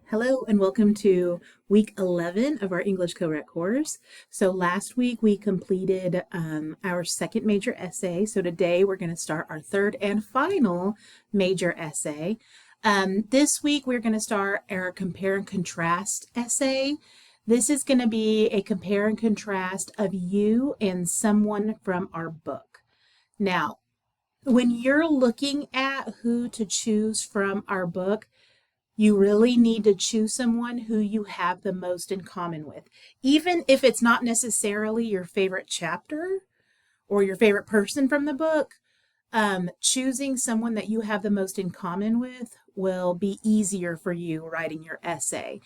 Hello and welcome to week 11 of our English Co-Rec course. So last week we completed our second major essay. So today we're going to start our third and final major essay. This week we're going to start our compare and contrast essay. This is going to be a compare and contrast of you and someone from our book. Now, when you're looking at who to choose from our book, you really need to choose someone who you have the most in common with. Even if it's not necessarily your favorite chapter or your favorite person from the book, choosing someone that you have the most in common with will be easier for you writing your essay.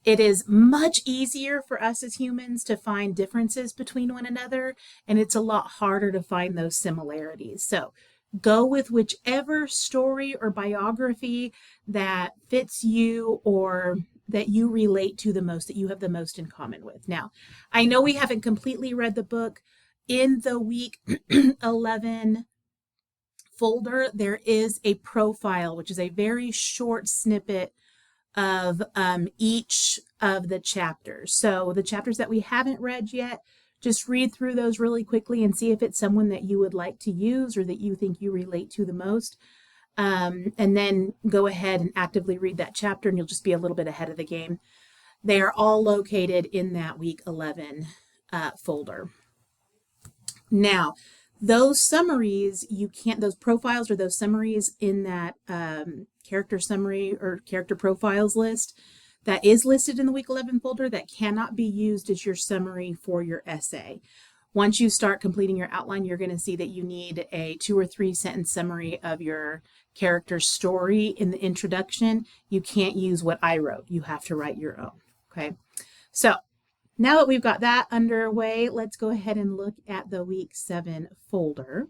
It is much easier for us as humans to find differences between one another, and it's a lot harder to find those similarities. So go with whichever story or biography that fits you or that you relate to the most, that you have the most in common with. Now, I know we haven't completely read the book. In the week 11 folder, there is a profile, which is a very short snippet of each of the chapters. So the chapters that we haven't read yet, just read through those really quickly and see if it's someone that you would like to use or that you think you relate to the most. And then go ahead and actively read that chapter and you'll just be a little bit ahead of the game. They are all located in that week 11 folder. Now, those summaries, those profiles or those summaries in that character summary or character profiles list that is listed in the week 11 folder, that cannot be used as your summary for your essay. Once you start completing your outline, you're going to see that you need a 2 or 3 sentence summary of your character's story in the introduction. You can't use what I wrote. You have to write your own. Okay. So now that we've got that underway, let's go ahead and look at the week 7 folder.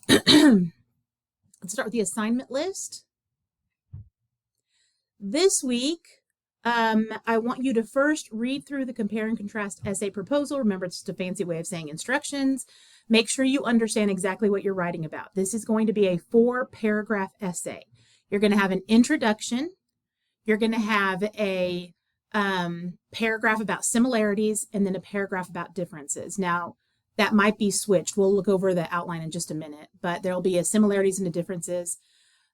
Let's start with the assignment list. This week, I want you to first read through the compare and contrast essay proposal. Remember, it's just a fancy way of saying instructions. Make sure you understand exactly what you're writing about. This is going to be a 4-paragraph essay. You're going to have an introduction. You're going to have a paragraph about similarities and then a paragraph about differences. Now, that might be switched. We'll look over the outline in just a minute, but there'll be a similarities and a differences.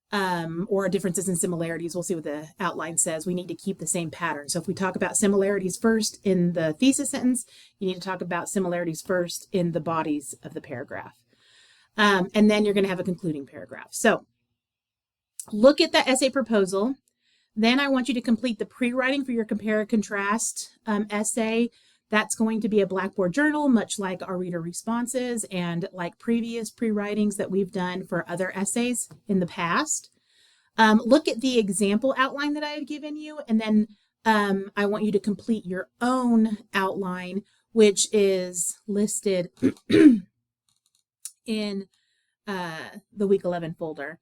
Or differences and similarities. We'll see what the outline says. We need to keep the same pattern. So if we talk about similarities first in the thesis sentence, you need to talk about similarities first in the bodies of the paragraph. And then you're going to have a concluding paragraph. So look at that essay proposal. Then I want you to complete the pre-writing for your compare and contrast essay. That's going to be a Blackboard journal, much like our reader responses and like previous pre-writings that we've done for other essays in the past. Look at the example outline that I had given you, and then I want you to complete your own outline, which is listed in the week 11 folder.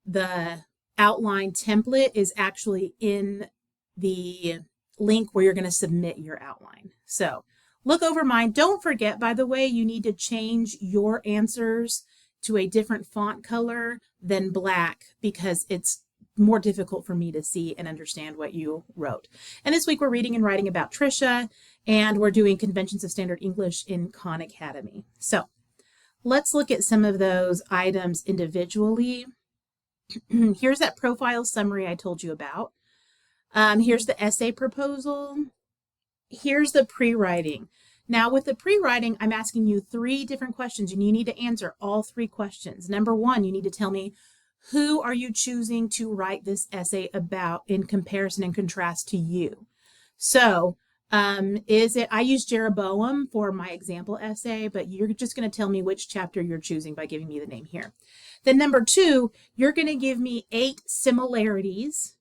The outline template is actually in the link where you're going to submit your outline. So look over mine. Don't forget, by the way, you need to change your answers to a different font color than black because it's more difficult for me to see and understand what you wrote. And this week we're reading and writing about Trisha, and we're doing Conventions of Standard English in Khan Academy. So let's look at some of those items individually. Here's that profile summary I told you about. Here's the essay proposal. Here's the pre-writing. Now with the pre-writing, I'm asking you 3 different questions and you need to answer all 3 questions. Number 1, you need to tell me, who are you choosing to write this essay about in comparison and contrast to you? So I use Jeroboam for my example essay, but you're just going to tell me which chapter you're choosing by giving me the name here. Then number 2, you're going to give me 8 similarities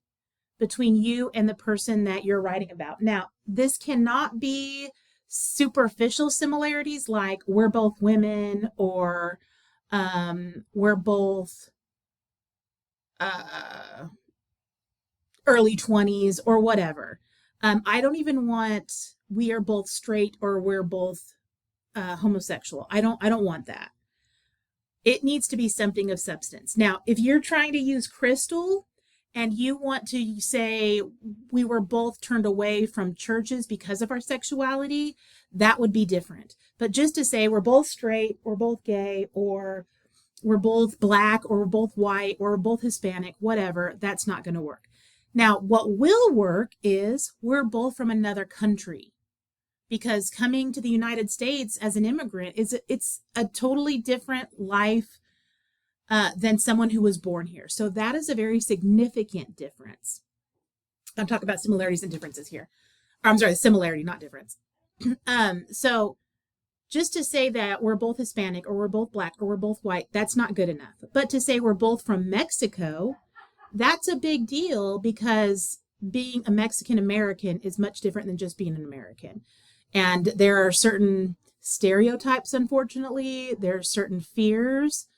between you and the person that you're writing about. Now, this cannot be superficial similarities like we're both women or we're both early 20s or whatever. I don't even want we are both straight or we're both homosexual. I don't want that. It needs to be something of substance. Now, if you're trying to use Crystal and you want to say we were both turned away from churches because of our sexuality, that would be different. But just to say we're both straight, we're both gay, or we're both black, or we're both white, or we're both Hispanic, whatever, that's not going to work. Now, what will work is we're both from another country, because coming to the United States as an immigrant it's a totally different life than someone who was born here. So that is a very significant difference. I'm talking about similarities and differences here. I'm sorry, similarity, not difference. So just to say that we're both Hispanic, or we're both black, or we're both white, that's not good enough. But to say we're both from Mexico, that's a big deal, because being a Mexican American is much different than just being an American. And there are certain stereotypes, unfortunately. There's certain fears.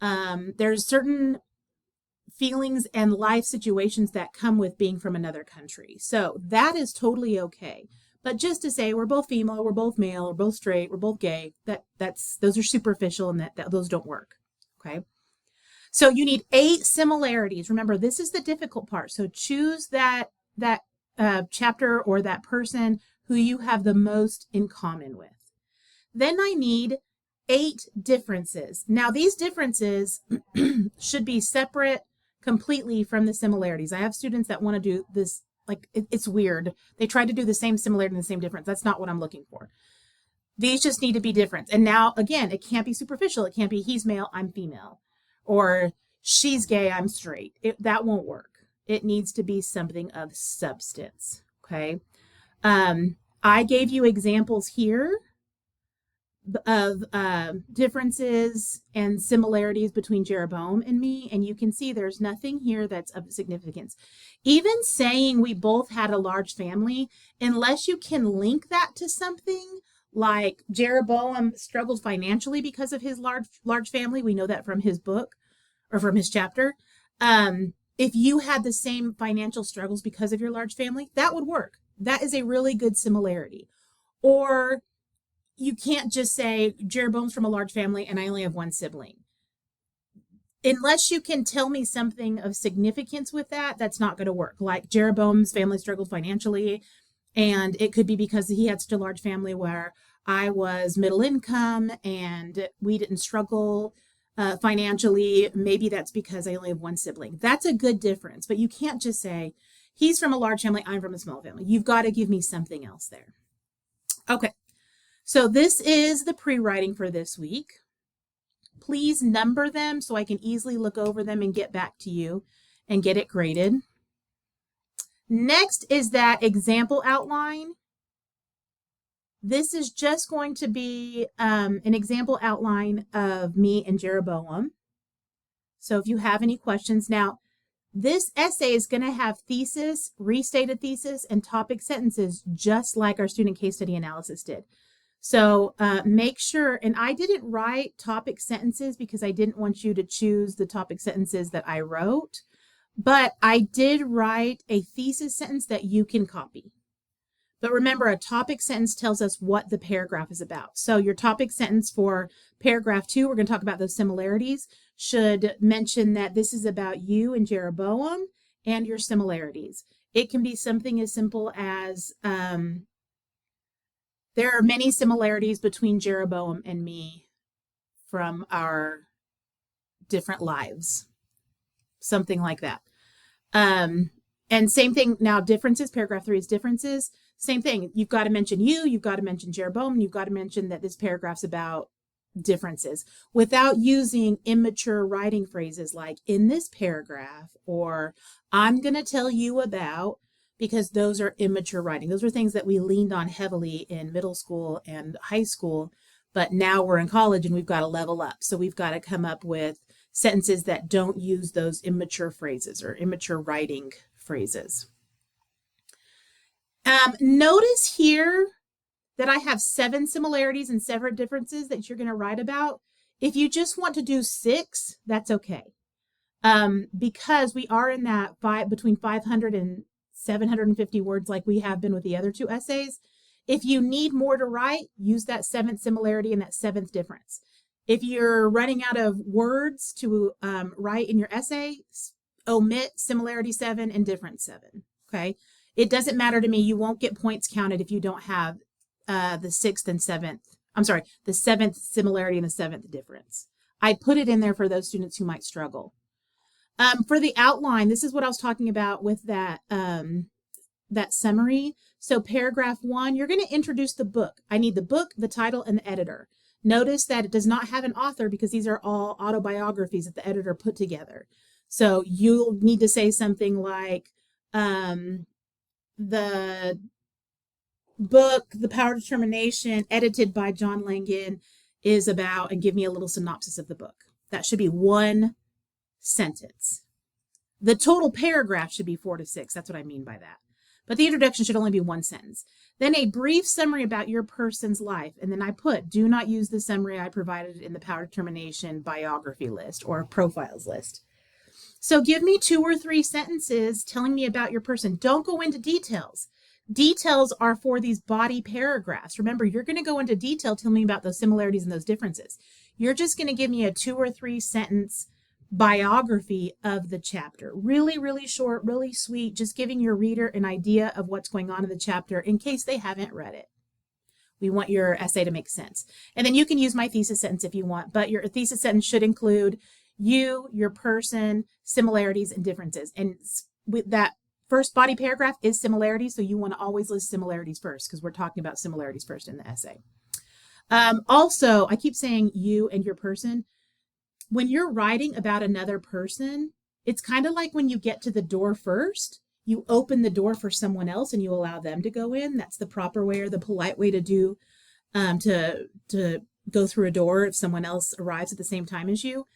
There's certain feelings and life situations that come with being from another country. So that is totally okay. But just to say we're both female, we're both male, we're both straight, we're both gay, those are superficial, and those don't work. Okay. So you need 8 similarities. Remember, this is the difficult part. So choose that chapter or that person who you have the most in common with. Then I need 8 differences. Now, these differences should be separate completely from the similarities. I have students that want to do this, like, it's weird. They try to do the same similarity and the same difference. That's not what I'm looking for. These just need to be different. And now, again, it can't be superficial. It can't be he's male, I'm female, or she's gay, I'm straight. That won't work. It needs to be something of substance. Okay. I gave you examples here of differences and similarities between Jeroboam and me, and you can see there's nothing here that's of significance. Even saying we both had a large family, unless you can link that to something, like Jeroboam struggled financially because of his large family. We know that from his book, or from his chapter. If you had the same financial struggles because of your large family, that would work. That is a really good similarity. Or you can't just say Jeroboam's from a large family and I only have one sibling. Unless you can tell me something of significance with that, that's not going to work. Like Jeroboam's family struggled financially, and it could be because he had such a large family, where I was middle income and we didn't struggle financially. Maybe that's because I only have one sibling. That's a good difference. But you can't just say he's from a large family, I'm from a small family. You've got to give me something else there. Okay. So this is the pre-writing for this week. Please number them so I can easily look over them and get back to you and get it graded. Next is that example outline. This is just going to be an example outline of me and Jeroboam. So if you have any questions. Now, this essay is going to have thesis, restated thesis, and topic sentences, just like our student case study analysis did. So make sure, and I didn't write topic sentences because I didn't want you to choose the topic sentences that I wrote, but I did write a thesis sentence that you can copy. But remember, a topic sentence tells us what the paragraph is about. So your topic sentence for paragraph 2, we're going to talk about those similarities, should mention that this is about you and Jeroboam and your similarities. It can be something as simple as there are many similarities between Jeroboam and me from our different lives. Something like that. And same thing now, differences, paragraph 3 is differences. Same thing. You've got to mention you've got to mention Jeroboam, and you've got to mention that this paragraph's about differences without using immature writing phrases like in this paragraph, or I'm going to tell you about, because those are immature writing. Those are things that we leaned on heavily in middle school and high school, but now we're in college and we've got to level up. So we've got to come up with sentences that don't use those immature phrases or immature writing phrases. Notice here that I have 7 similarities and 7 differences that you're going to write about. If you just want to do 6, that's okay. Because we are in that between 500 and 750 words like we have been with the other 2 essays. If you need more to write, use that 7th similarity and that 7th difference. If you're running out of words to write in your essay, omit similarity 7 and difference 7. Okay. It doesn't matter to me. You won't get points counted if you don't have the 6th and 7th. I'm sorry, the 7th similarity and the 7th difference. I put it in there for those students who might struggle. For the outline, this is what I was talking about with that, that summary. So paragraph 1, you're going to introduce the book. I need the book, the title, and the editor. Notice that it does not have an author because these are all autobiographies that the editor put together. So you'll need to say something like, the book, The Power of Determination, edited by John Langan, is about, and give me a little synopsis of the book. That should be one sentence. The total paragraph should be 4 to 6. That's what I mean by that. But the introduction should only be one sentence. Then a brief summary about your person's life. And then I put, do not use the summary I provided in the Power of Determination biography list or profiles list. So give me 2 or 3 sentences telling me about your person. Don't go into details. Details are for these body paragraphs. Remember, you're going to go into detail telling me about those similarities and those differences. You're just going to give me a 2 or 3 sentence biography of the chapter. Really, really short, really sweet, just giving your reader an idea of what's going on in the chapter in case they haven't read it. We want your essay to make sense. And then you can use my thesis sentence if you want, but your thesis sentence should include you, your person, similarities, and differences. And with that first body paragraph is similarities, so you want to always list similarities first because we're talking about similarities first in the essay. Also, I keep saying you and your person. When you're writing about another person, it's kind of like when you get to the door first, you open the door for someone else and you allow them to go in. That's the proper way or the polite way to do, to go through a door if someone else arrives at the same time as you.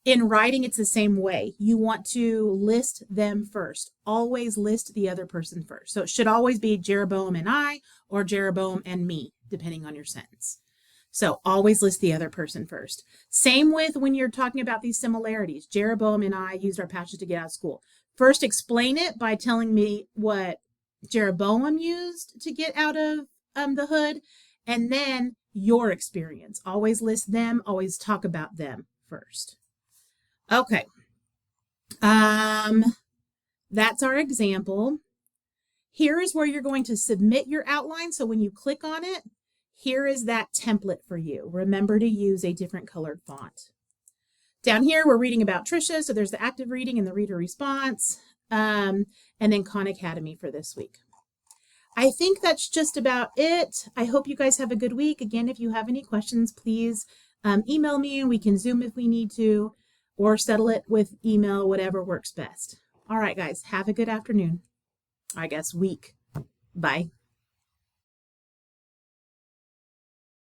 In writing, it's the same way. You want to list them first. Always list the other person first. So it should always be Jeroboam and I or Jeroboam and me, depending on your sentence. So always list the other person first. Same with when you're talking about these similarities. Jeroboam and I used our patches to get out of school. First, explain it by telling me what Jeroboam used to get out of the hood, and then your experience. Always list them. Always talk about them first. Okay. That's our example. Here is where you're going to submit your outline. So when you click on it, here is that template for you. Remember to use a different colored font. Down here, we're reading about Trisha. So there's the active reading and the reader response, and then Khan Academy for this week. I think that's just about it. I hope you guys have a good week. Again, if you have any questions, please email me and we can Zoom if we need to, or settle it with email, whatever works best. All right, guys, have a good afternoon. I guess week. Bye.